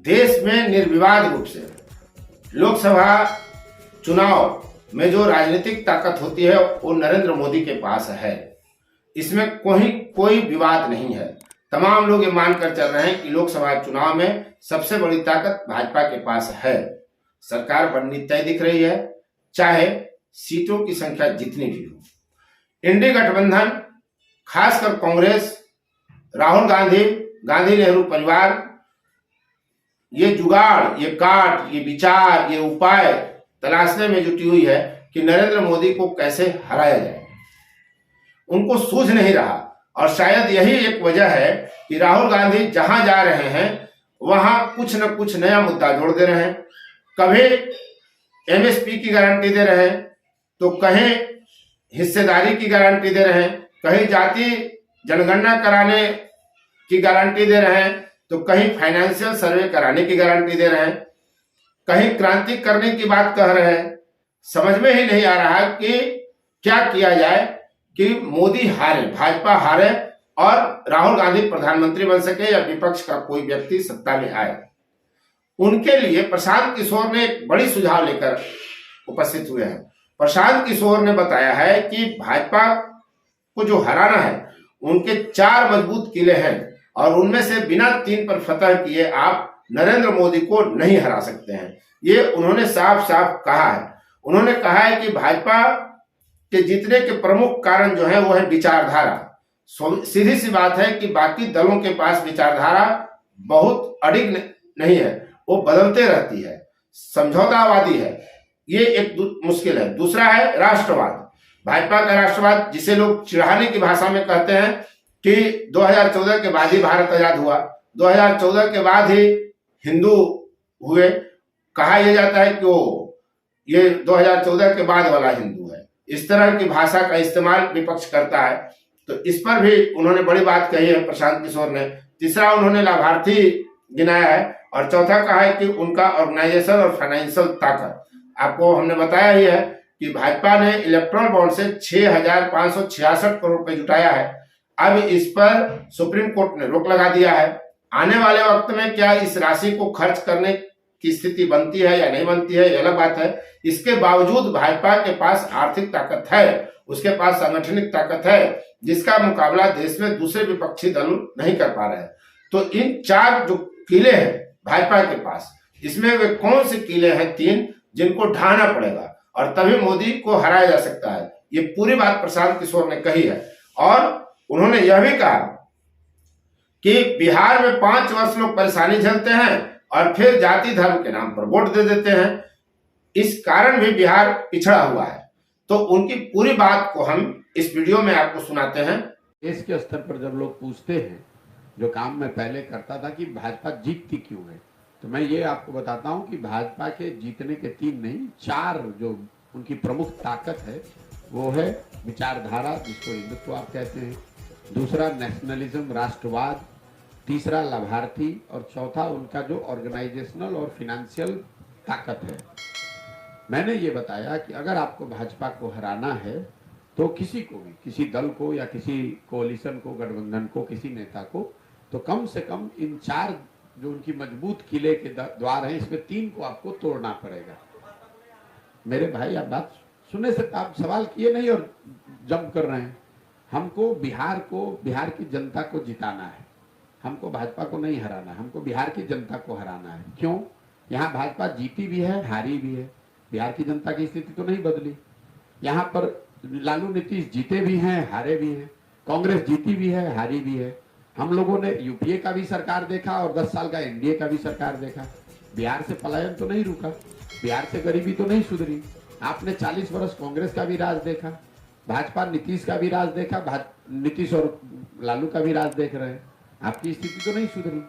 देश में निर्विवाद रूप से लोकसभा चुनाव में जो राजनीतिक ताकत होती है वो नरेंद्र मोदी के पास है। इसमें कोई विवाद नहीं है। तमाम लोग ये मानकर चल रहे हैं कि लोकसभा चुनाव में सबसे बड़ी ताकत भाजपा के पास है। सरकार बननी तय दिख रही है, चाहे सीटों की संख्या जितनी भी हो। इंडी गठबंधन, खासकर कांग्रेस, राहुल गांधी, गांधी नेहरू परिवार, ये जुगाड़, ये काट, ये विचार, ये उपाय तलाशने में जुटी हुई है कि नरेंद्र मोदी को कैसे हराया जाए। उनको सूझ नहीं रहा और शायद यही एक वजह है कि राहुल गांधी जहां जा रहे हैं वहां कुछ न कुछ नया मुद्दा जोड़ दे रहे हैं। कभी एमएसपी की गारंटी दे रहे हैं, तो कहीं हिस्सेदारी की गारंटी दे रहे हैं, कहीं जाति जनगणना कराने की गारंटी दे रहे हैं, तो कहीं फाइनेंशियल सर्वे कराने की गारंटी दे रहे हैं, कहीं क्रांति करने की बात कह रहे हैं। समझ में ही नहीं आ रहा कि क्या किया जाए कि मोदी हारे, भाजपा हारे और राहुल गांधी प्रधानमंत्री बन सके या विपक्ष का कोई व्यक्ति सत्ता में आए। उनके लिए प्रशांत किशोर ने एक बड़ी सुझाव लेकर उपस्थित हुए हैं। प्रशांत किशोर ने बताया है कि भाजपा को जो हराना है, उनके 4 मजबूत किले हैं और उनमें से बिना 3 पर फतह किए आप नरेंद्र मोदी को नहीं हरा सकते हैं। ये उन्होंने साफ साफ कहा है। उन्होंने कहा है कि भाजपा के जीतने के प्रमुख कारण जो है वो है विचारधारा। सीधी सी बात है कि बाकी दलों के पास विचारधारा बहुत अडिग नहीं है, वो बदलते रहती है, समझौतावादी है। ये एक मुश्किल है। दूसरा है राष्ट्रवाद। भाजपा का राष्ट्रवाद, जिसे लोग चिढ़ाने की भाषा में कहते हैं कि 2014 के बाद ही भारत आजाद हुआ, 2014 के बाद ही हिंदू हुए। कहा यह जाता है कि वो ये 2014 के बाद वाला हिंदू है। इस तरह की भाषा का इस्तेमाल विपक्ष करता है, तो इस पर भी उन्होंने बड़ी बात कही है प्रशांत किशोर ने। तीसरा, उन्होंने लाभार्थी गिनाया है और चौथा कहा है कि उनका ऑर्गेनाइजेशन और फाइनेंशियल ताकत। आपको हमने बताया ही है कि भाजपा ने इलेक्ट्रल बॉन्ड से 6,566 करोड़ रुपए जुटाया है। अब इस पर सुप्रीम कोर्ट ने रोक लगा दिया है। आने वाले वक्त में क्या इस राशि को खर्च करने की स्थिति बनती है या नहीं बनती है, ये अलग बात है। इसके बावजूद भाजपा के पास आर्थिक ताकत है, उसके पास सांगठनिक ताकत है, जिसका मुकाबला देश में दूसरे विपक्षी दल नहीं कर पा रहे हैं। तो इन 4 जो किले हैं भाजपा के पास, इसमें वे कौन से किले हैं 3 जिनको ढाना पड़ेगा और तभी मोदी को हराया जा सकता है। ये पूरी बात प्रशांत किशोर ने कही है। और उन्होंने यह भी कहा कि बिहार में 5 वर्ष लोग परेशानी झेलते हैं और फिर जाति धर्म के नाम पर वोट दे देते हैं। इस कारण भी बिहार पिछड़ा हुआ है। तो उनकी पूरी बात को हम इस वीडियो में आपको सुनाते हैं। देश के स्तर पर जब लोग पूछते हैं, जो काम मैं पहले करता था कि भाजपा जीतती क्यों है, तो मैं ये आपको बताता हूं कि भाजपा के जीतने के 3 नहीं 4 जो उनकी प्रमुख ताकत है वो है विचारधारा, जिसको हिंदुत्व आप कहते हैं। दूसरा नेशनलिज्म, राष्ट्रवाद। तीसरा लाभार्थी और चौथा उनका जो ऑर्गेनाइजेशनल और फिनेंशियल ताकत है। मैंने ये बताया कि अगर आपको भाजपा को हराना है तो किसी को भी, किसी दल को या किसी कोalition को, गठबंधन को, किसी नेता को, तो कम से कम इन 4 जो उनकी मजबूत किले के द्वार हैं, इसमें 3 को आपको तोड़ना पड़ेगा। मेरे भाई, आप बात सुनने से आप सवाल किए नहीं और जंप कर रहे हैं। हमको बिहार की जनता को जिताना है। हमको भाजपा को नहीं हराना है, हमको बिहार की जनता को हराना है। क्यों? यहाँ भाजपा जीती भी है, हारी भी है। बिहार की जनता की स्थिति तो नहीं बदली। यहाँ पर लालू नीतीश जीते भी हैं, हारे भी हैं। कांग्रेस जीती भी है, हारी भी है। हम लोगों ने यूपीए का भी सरकार देखा और 10 साल का एनडीए का भी सरकार देखा। बिहार से पलायन तो नहीं रुका, बिहार से गरीबी तो नहीं सुधरी। आपने 40 वर्ष कांग्रेस का भी राज देखा, भाजपा नीतीश का भी राज देखा, नीतीश और लालू का भी राज देख रहे हैं। आपकी स्थिति तो नहीं सुधरी।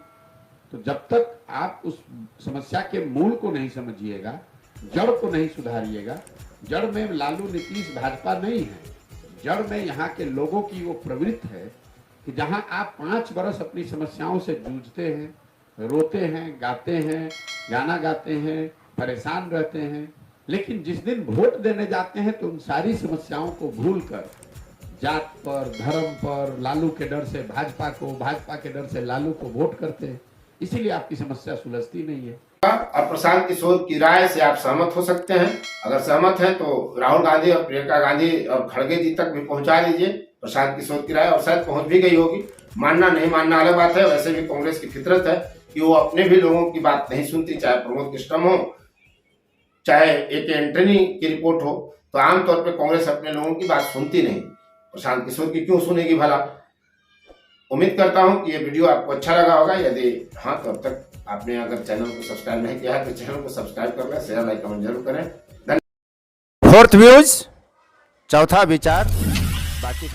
तो जब तक आप उस समस्या के मूल को नहीं समझिएगा, जड़ को नहीं सुधारिएगा, जड़ में लालू नीतीश भाजपा नहीं है, जड़ में यहाँ के लोगों की वो प्रवृत्ति है कि जहाँ आप 5 वर्ष अपनी समस्याओं से जूझते हैं, रोते हैं, गाते हैं, गाना गाते हैं, परेशान रहते हैं, लेकिन जिस दिन वोट देने जाते हैं तो उन सारी समस्याओं को भूलकर जात पर, धर्म पर, लालू के डर से भाजपा को, भाजपा के डर से लालू को वोट करते हैं। इसीलिए आपकी समस्या सुलझती नहीं है। और प्रशांत किशोर की राय से आप सहमत हो सकते हैं। अगर सहमत हैं तो राहुल गांधी और प्रियंका गांधी और खड़गे जी तक भी पहुंचा दीजिए प्रशांत किशोर की राय, और शायद पहुंच भी गई होगी। मानना नहीं मानना अलग बात है। वैसे भी कांग्रेस की फितरत है कि वो अपने भी लोगों की बात नहीं सुनती, चाहे प्रमोद कृष्णम हो, चाहे एक एंटनी की रिपोर्ट हो, तो आमतौर पर कांग्रेस अपने लोगों की बात सुनती नहीं। प्रशांत किशोर की क्यों सुनेगी भला। उम्मीद करता हूं कि ये वीडियो आपको अच्छा लगा होगा। यदि हाँ तो अब तक आपने अगर चैनल को सब्सक्राइब नहीं किया है तो चैनल को सब्सक्राइब कर लें, शेयर लाइक कमेंट जरूर करें। फोर्थ व्यूज, चौथा विचार, बाकी